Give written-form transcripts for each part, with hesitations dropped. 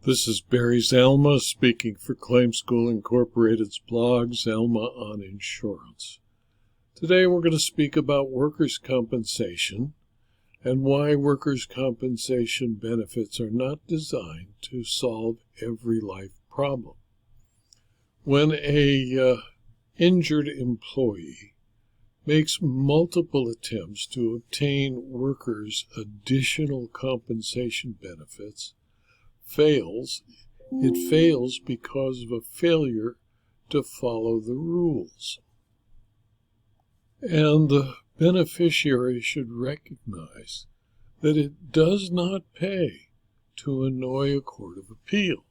This is Barry Zalma speaking for Claim School Incorporated's blog, Zalma on Insurance. Today we're going to speak about workers' compensation and why workers' compensation benefits are not designed to solve every life problem. When a injured employee makes multiple attempts to obtain workers' additional compensation benefits, it fails because of a failure to follow the rules. And the beneficiary should recognize that it does not pay to annoy a court of appeal.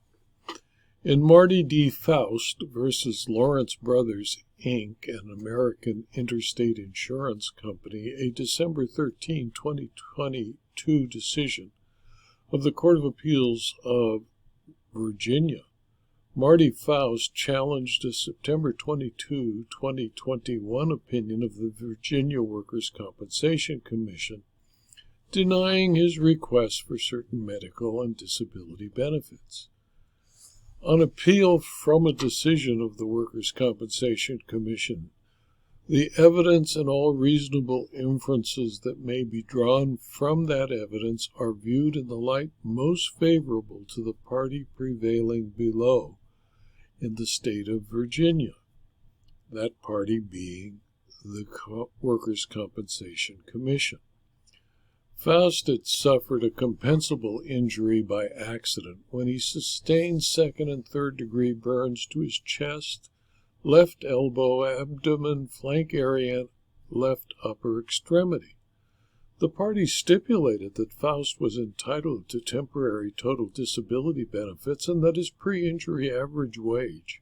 In Marty D. Foust versus Lawrence Brothers, Inc., an American Interstate Insurance Company, a December 13, 2022 decision of the Court of Appeals of Virginia, Marty Foust challenged a September 22, 2021 opinion of the Virginia Workers' Compensation Commission denying his request for certain medical and disability benefits. On appeal from a decision of the Workers' Compensation Commission, the evidence and all reasonable inferences that may be drawn from that evidence are viewed in the light most favorable to the party prevailing below in the state of Virginia, that party being the Workers' Compensation Commission. Foust had suffered a compensable injury by accident when he sustained second and third degree burns to his chest, left elbow, abdomen, flank area, and left upper extremity. The parties stipulated that Foust was entitled to temporary total disability benefits and that his pre-injury average wage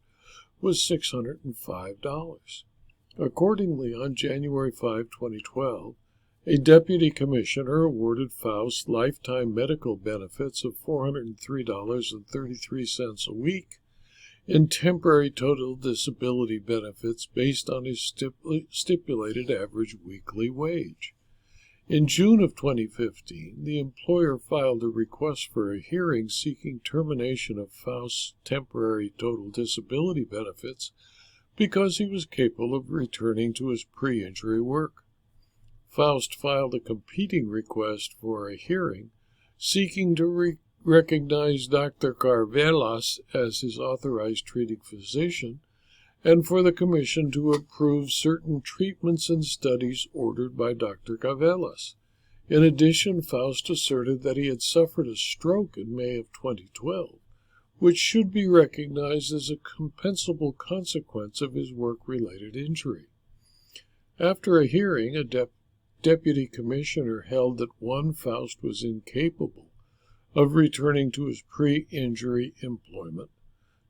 was $605. Accordingly, on January 5, 2012, a deputy commissioner awarded Foust lifetime medical benefits of $403.33 a week in temporary total disability benefits based on his stipulated average weekly wage. In June of 2015, the employer filed a request for a hearing seeking termination of Faust's temporary total disability benefits because he was capable of returning to his pre-injury work. Foust filed a competing request for a hearing seeking to recognize Dr. Carvelas as his authorized treating physician and for the Commission to approve certain treatments and studies ordered by Dr. Carvelas. In addition, Foust asserted that he had suffered a stroke in May of 2012, which should be recognized as a compensable consequence of his work-related injury. After a hearing, a deputy commissioner held that 1. Foust was incapable of returning to his pre-injury employment,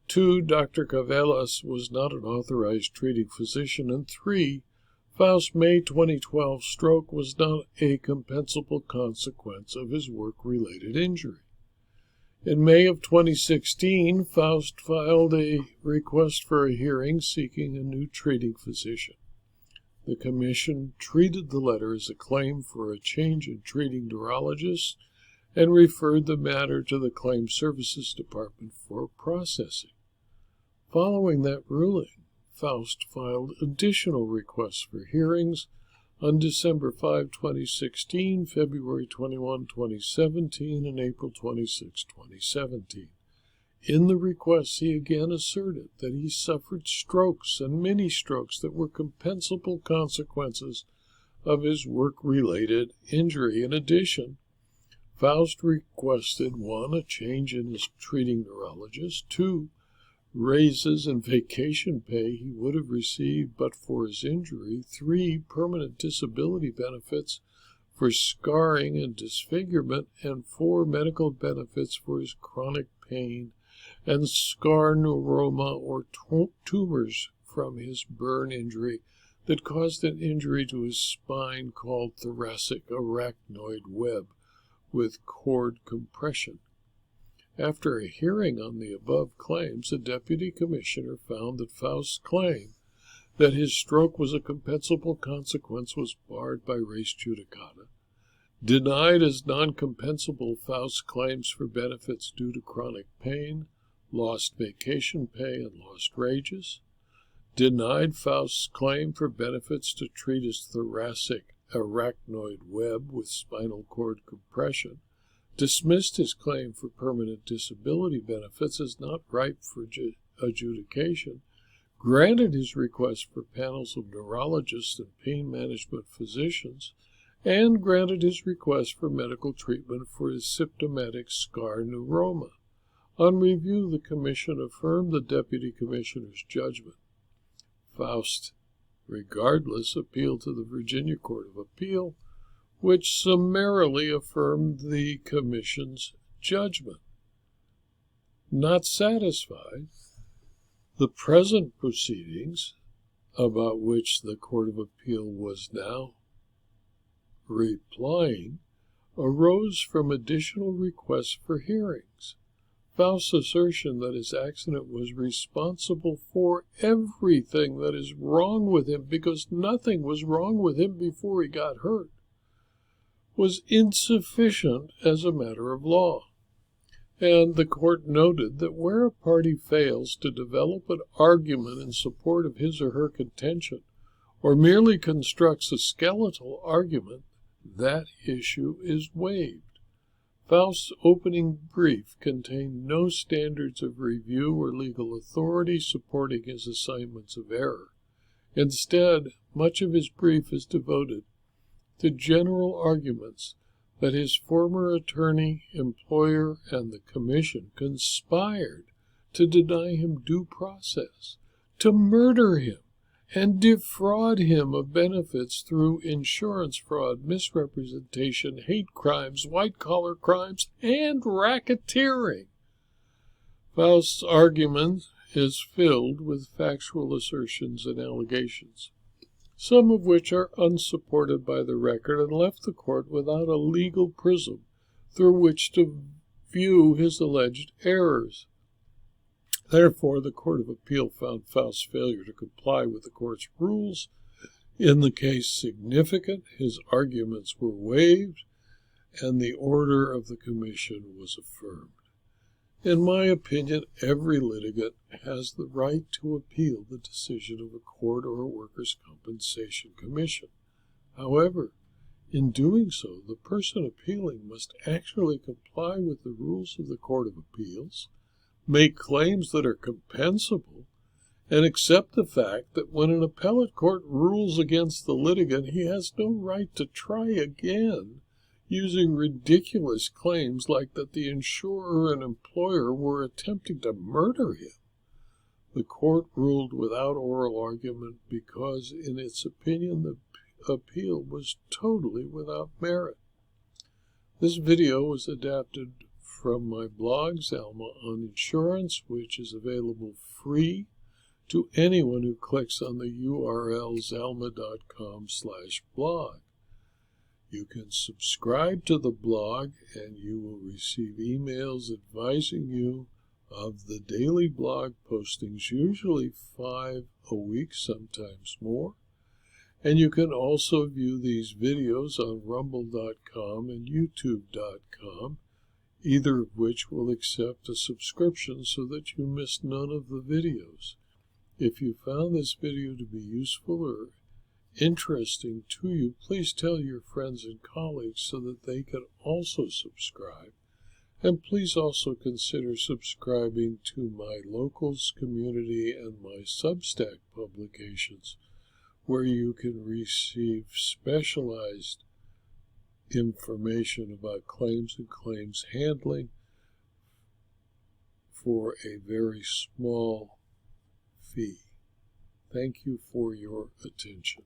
2. Dr. Carvelas was not an authorized treating physician, and 3. Faust's May 2012 stroke was not a compensable consequence of his work-related injury. In May of 2016, Faust filed a request for a hearing seeking a new treating physician. The Commission treated the letter as a claim for a change in treating neurologists and referred the matter to the Claim Services Department for processing. Following that ruling, Faust filed additional requests for hearings on December 5, 2016, February 21, 2017, and April 26, 2017. In the requests, he again asserted that he suffered strokes and mini-strokes that were compensable consequences of his work-related injury. In addition, Faust requested 1. A change in his treating neurologist, 2. Raises and vacation pay he would have received but for his injury, 3. Permanent disability benefits for scarring and disfigurement, and 4. Medical benefits for his chronic pain and scar neuroma or tumors from his burn injury that caused an injury to his spine called thoracic arachnoid web with cord compression. After a hearing on the above claims, a deputy commissioner found that Faust's claim that his stroke was a compensable consequence was barred by res judicata, Denied as non-compensable Foust claims for benefits due to chronic pain, lost vacation pay, and lost wages. Denied Faust's claim for benefits to treat his thoracic arachnoid web with spinal cord compression. Dismissed his claim for permanent disability benefits as not ripe for adjudication. Granted his request for panels of neurologists and pain management physicians, and granted his request for medical treatment for his symptomatic scar neuroma. On review, the Commission affirmed the Deputy Commissioner's judgment. Foust, regardless, appealed to the Virginia Court of Appeal, which summarily affirmed the Commission's judgment. Not satisfied, the present proceedings, about which the Court of Appeal was now replying, arose from additional requests for hearings. Faust's assertion that his accident was responsible for everything that is wrong with him because nothing was wrong with him before he got hurt was insufficient as a matter of law. And the court noted that where a party fails to develop an argument in support of his or her contention, or merely constructs a skeletal argument, that issue is waived. Faust's opening brief contained no standards of review or legal authority supporting his assignments of error. Instead, much of his brief is devoted to general arguments that his former attorney, employer, and the Commission conspired to deny him due process, to murder him, and defraud him of benefits through insurance fraud, misrepresentation, hate crimes, white-collar crimes, and racketeering. Faust's argument is filled with factual assertions and allegations, some of which are unsupported by the record and left the court without a legal prism through which to view his alleged errors. Therefore, the Court of Appeal found Faust's failure to comply with the court's rules in the case significant, his arguments were waived, and the order of the Commission was affirmed. In my opinion, every litigant has the right to appeal the decision of a court or a workers' compensation commission. However, in doing so, the person appealing must actually comply with the rules of the Court of Appeals, make claims that are compensable, and accept the fact that when an appellate court rules against the litigant, he has no right to try again using ridiculous claims like that the insurer and employer were attempting to murder him. The court ruled without oral argument because, in its opinion, the appeal was totally without merit. This video was adapted from my blog, Zalma on Insurance, which is available free to anyone who clicks on the URL zalma.com/blog. You can subscribe to the blog and you will receive emails advising you of the daily blog postings, usually 5 a week, sometimes more. And you can also view these videos on rumble.com and youtube.com, either of which will accept a subscription so that you miss none of the videos. If you found this video to be useful or interesting to you, please tell your friends and colleagues so that they can also subscribe. And please also consider subscribing to my Locals community and my Substack publications, where you can receive specialized information about claims and claims handling for a very small fee. Thank you for your attention.